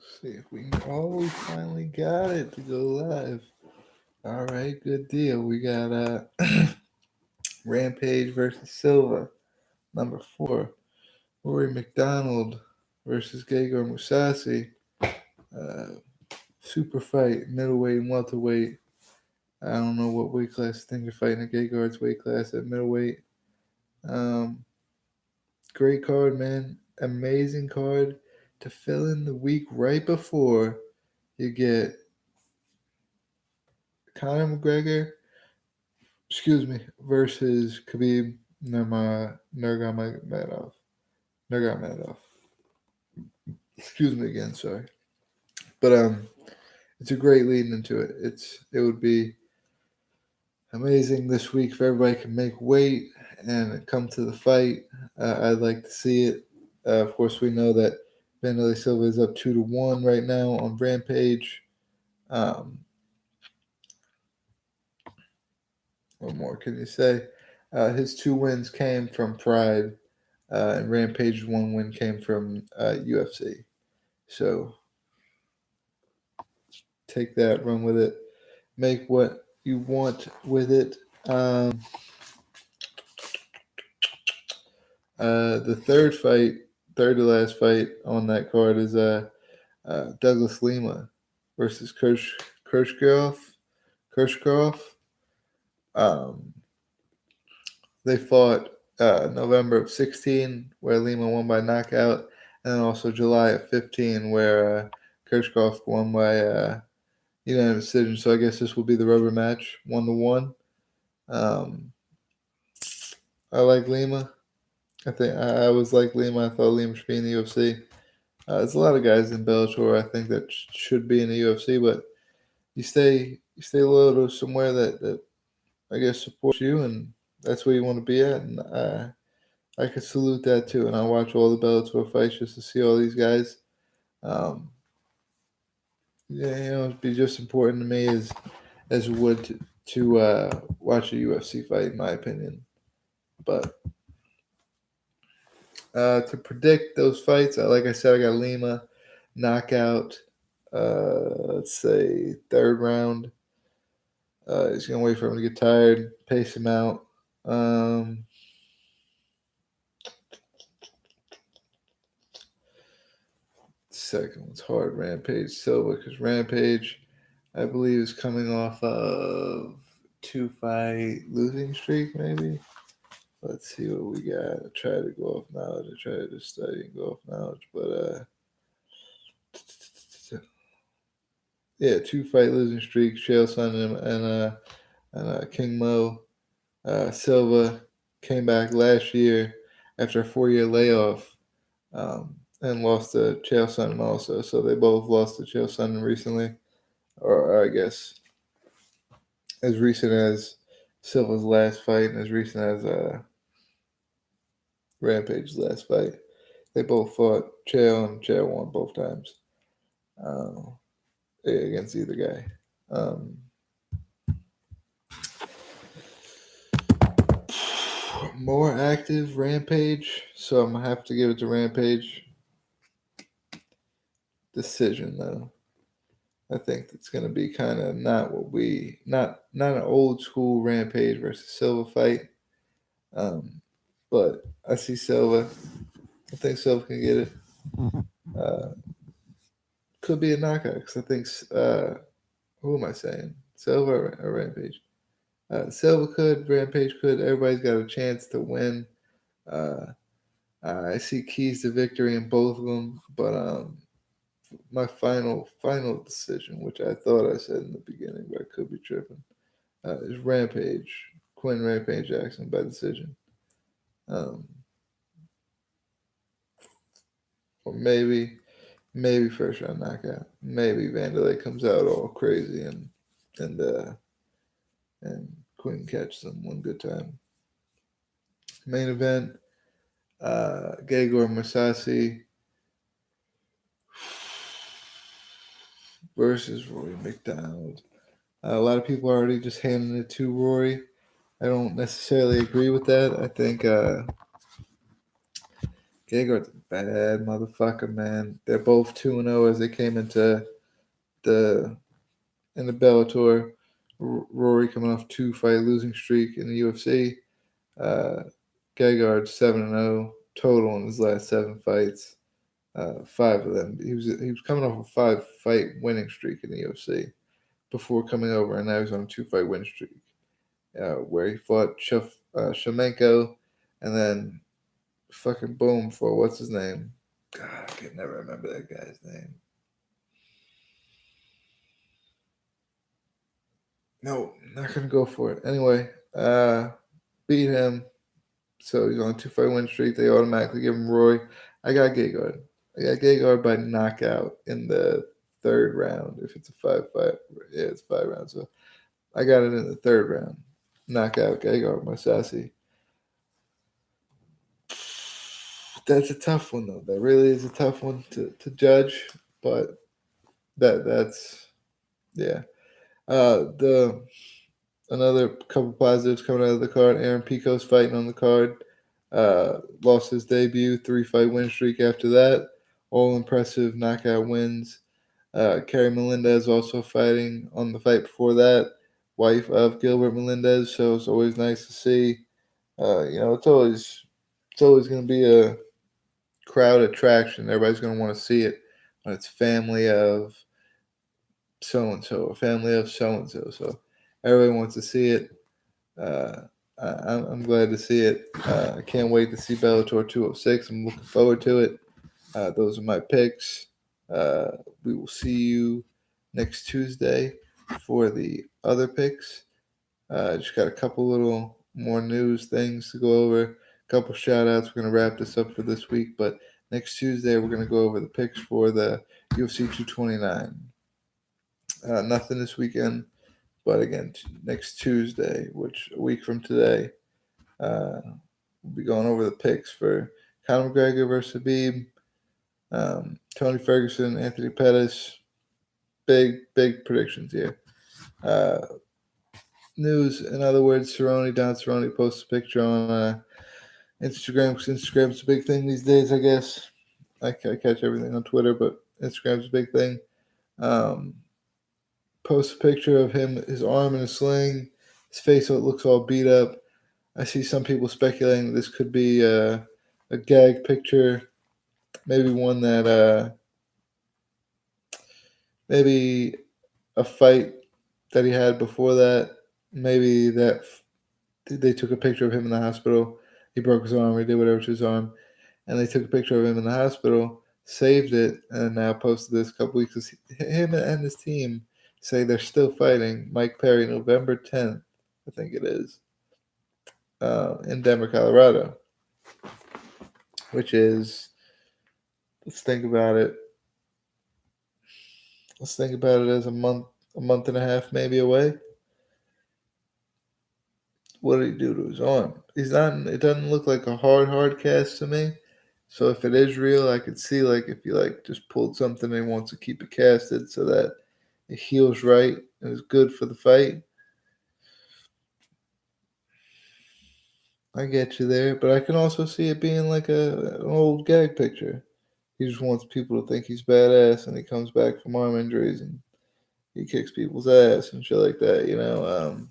See if we can. Oh, we finally got it to go live. All right, good deal. We got Rampage versus Silva, number 4. Rory McDonald versus Gegard Mousasi. Uh, Super fight, middleweight and welterweight. I don't know what weight class I think you're fighting at Gegard's weight class at middleweight. Um, Great card, man. Amazing card to fill in the week right before you get Conor McGregor, versus Khabib Nurmagomedov. Nurmagomedov. Excuse me again, sorry. But it's a great lead into it. It would be amazing this week if everybody can make weight and come to the fight. I'd like to see it. Of course, we know that Vanderlei Silva is up 2-1 right now on Rampage. What more can you say? His 2 wins came from Pride, and Rampage's 1 win came from UFC. So take that, run with it, make what you want with it. The third to last fight on that card is Douglas Lima versus Kirschkopf. They fought November of 16, where Lima won by knockout, and then also July of 15, where Kirschkopf won by unanimous decision. So I guess this will be the rubber match, 1-1. I like Lima. I was like Lima. I thought Lima should be in the UFC. There's a lot of guys in Bellator I think that should be in the UFC, but you stay loyal to somewhere that I guess supports you, and that's where you want to be at. And I could salute that too. And I watch all the Bellator fights just to see all these guys. It'd be just important to me as it would to watch a UFC fight, in my opinion. But to predict those fights, like I said, I got Lima knockout. Let's say 3rd round. He's gonna wait for him to get tired, pace him out. Second one's hard. Rampage Silva, because Rampage, I believe, is coming off of 2-fight losing streak, maybe. Let's see what we got. I try to go off knowledge. I try to just study and go off knowledge, but yeah, 2-fight losing streak. Chael Sonnen and King Mo. Silva came back last year after a 4-year layoff, and lost to Chael Sonnen also. So they both lost to Chael Sonnen recently, or I guess as recent as Silva's last fight and as recent as Rampage's last fight. They both fought Chael, and Chael won both times against either guy. More active Rampage, so I'm gonna have to give it to Rampage. Decision though, I think it's gonna be kind of not an old school Rampage versus Silva fight, but I see Silva. I think Silva can get it. Could be a knockout because I think who am I saying? Silva or Rampage? Silva could, Rampage could. Everybody's got a chance to win. I see keys to victory in both of them, but my final decision, which I thought I said in the beginning, but I could be tripping, is Rampage, Quinn Rampage Jackson by decision. Or maybe first round knockout. Maybe Vanderlei comes out all crazy and Quinn catches him one good time. Main event, Gegard Mousasi versus Rory McDonald. A lot of people are already just handing it to Rory. I don't necessarily agree with that. I think Gegard's a bad motherfucker, man. They're both 2-0 as they came into the Bellator. Rory coming off 2-fight losing streak in the UFC. Gegard 7-0 total in his last 7 fights. 5 of them. He was coming off a 5-fight winning streak in the UFC before coming over, and now he's on a 2-fight win streak. Where he fought Shamenko, and then fucking boom for what's his name? God, I can never remember that guy's name. No, not gonna go for it. Anyway, beat him. So he's on a 2-fight win streak. They automatically give him Roy. I got Gegard. I got Gegard by knockout in the 3rd round. If it's a 5-fight, yeah, it's 5 rounds. So I got it in the 3rd round. Knockout Gegard Mousasi. That's a tough one though. That really is a tough one to judge. But that's yeah. Another couple positives coming out of the card. Aaron Pico's fighting on the card. Lost his debut, 3-fight win streak after that. All impressive knockout wins. Carrie Melendez also fighting on the fight before that. Wife of Gilbert Melendez, so it's always nice to see. It's always going to be a crowd attraction. Everybody's going to want to see it when it's family of so-and-so, a family of so-and-so. So everybody wants to see it. I'm glad to see it. I can't wait to see Bellator 206. I'm looking forward to it. Those are my picks. We will see you next Tuesday for the other picks. Just got a couple little more news things to go over. A couple shout outs. We're going to wrap this up for this week. But next Tuesday, we're going to go over the picks for the UFC 229. Nothing this weekend. But again, next Tuesday, which a week from today, we'll be going over the picks for Conor McGregor versus Khabib, Tony Ferguson, Anthony Pettis. Big predictions here. News, in other words, Don Cerrone posts a picture on Instagram, because Instagram's a big thing these days, I guess. I catch everything on Twitter, but Instagram's a big thing. Post a picture of him, his arm in a sling, his face looks all beat up. I see some people speculating this could be a gag picture, maybe one that maybe a fight that he had before that, maybe that they took a picture of him in the hospital. He broke his arm, or he did whatever to his arm, and they took a picture of him in the hospital, saved it, and now posted this a couple weeks. Him and his team say they're still fighting Mike Perry November 10th, I think it is, in Denver, Colorado, which is, let's think about it as a month and a half maybe away. What did he do to his arm? It doesn't look like a hard cast to me. So if it is real, I could see if you just pulled something and wants to keep it casted so that it heals right and is good for the fight. I get you there, but I can also see it being like an old gag picture. He just wants people to think he's badass, and he comes back from arm injuries and he kicks people's ass and shit like that,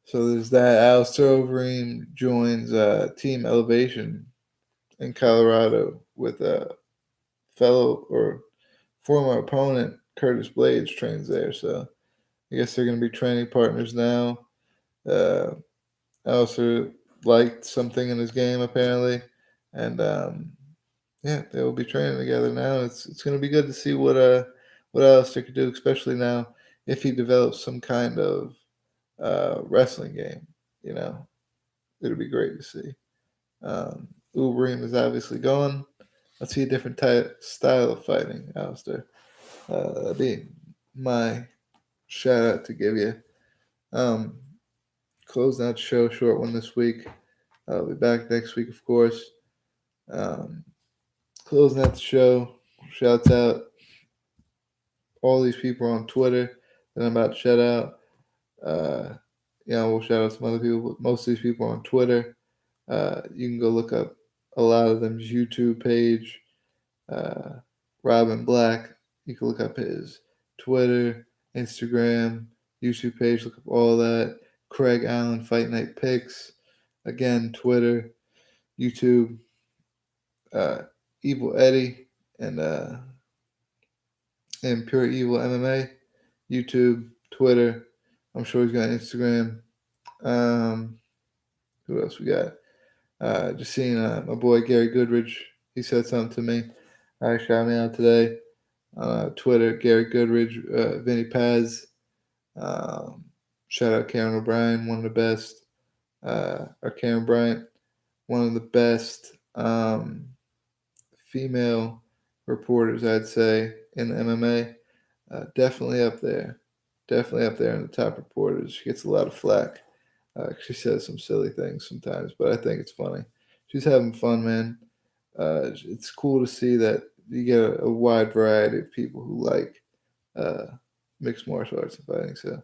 So there's that. Alistair Overeem joins Team Elevation in Colorado with a fellow or former opponent, Curtis Blades, trains there. So I guess they're going to be training partners now. Alistair liked something in his game apparently, and they will be training together now. It's going to be good to see what Alistair could do, especially now if he develops some kind of wrestling game. It'll be great to see. Overeem is obviously gone. Let's see a different style of fighting, Alistair. That'd be my shout out to give you. Closing out the show, short one this week. I'll be back next week, of course. Closing out the show, shouts out all these people on Twitter that I'm about to shout out. We'll shout out some other people, but most of these people on Twitter. You can go look up a lot of them's YouTube page. Robin Black, you can look up his Twitter, Instagram, YouTube page, look up all that. Craig Allen, Fight Night Picks, again, Twitter, YouTube, Evil Eddie, and Pure Evil MMA, YouTube, Twitter. I'm sure he's got Instagram. Who else we got? Just seeing my boy Gary Goodridge. He said something to me. Shot me out today. Twitter, Gary Goodridge, Vinny Paz. Shout out Karen O'Brien, one of the best. Or Karen Bryant, one of the best female reporters, I'd say, in MMA. Definitely up there. Definitely up there in the top reporters. She gets a lot of flack. She says some silly things sometimes, but I think it's funny. She's having fun, man. It's cool to see that you get a wide variety of people who like mixed martial arts and fighting. So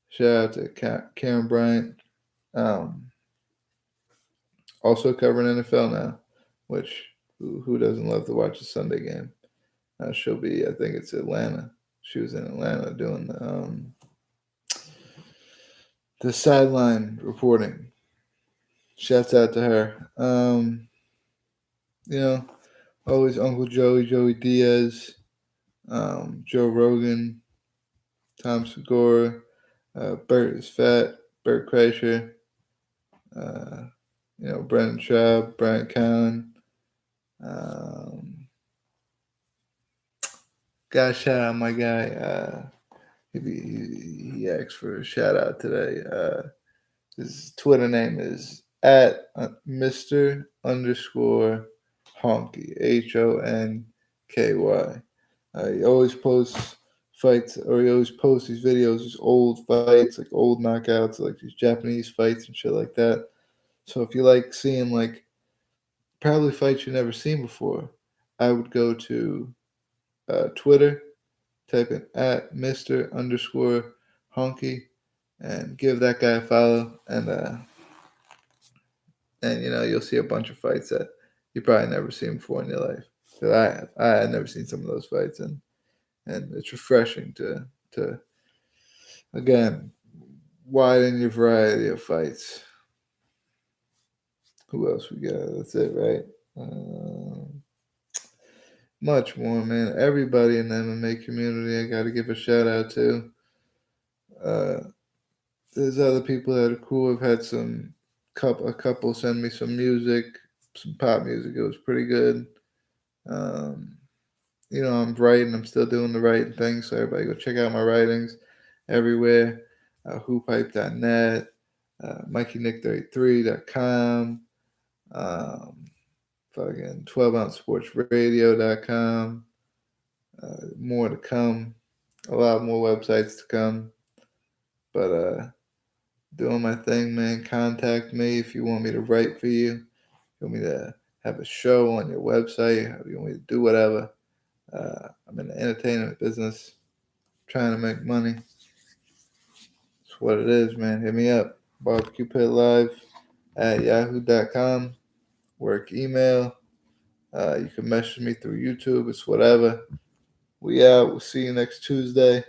shout out to Karen Bryant. Also covering NFL now, which who doesn't love to watch a Sunday game? She'll be, I think it's Atlanta. She was in Atlanta doing the sideline reporting. Shouts out to her. Always Uncle Joey Diaz, Joe Rogan, Tom Segura, Bert is Fat, Bert Kreischer, Brendan Schaub, Brian Cowan. Gotta shout out my guy. He asked for a shout out today. His Twitter name is at Mr. _ Honky, HONKY. He always posts fights, or he always posts these videos, these old fights, like old knockouts, like these Japanese fights and shit like that. So if you like seeing like probably fights you've never seen before, I would go to Twitter, type in at Mr. _ Honky, and give that guy a follow, and you'll see a bunch of fights that you probably never seen before in your life. But I had never seen some of those fights, and it's refreshing to again widen your variety of fights. Who else we got? That's it, right? Much more, man. Everybody in the MMA community, I got to give a shout out to. There's other people that are cool. I've had a couple send me some music, some pop music. It was pretty good. I'm writing. I'm still doing the writing thing. So everybody go check out my writings everywhere. Hoophype.net, MikeyNick33.com, fucking 12ouncesportsradio.com. More to come. A lot more websites to come. But doing my thing, man. Contact me if you want me to write for you. If you want me to have a show on your website. If you want me to do whatever. I'm in the entertainment business, trying to make money. That's what it is, man. Hit me up. BarbecuePitLive@yahoo.com. Work email. You can message me through YouTube. It's whatever. We out. We'll see you next Tuesday.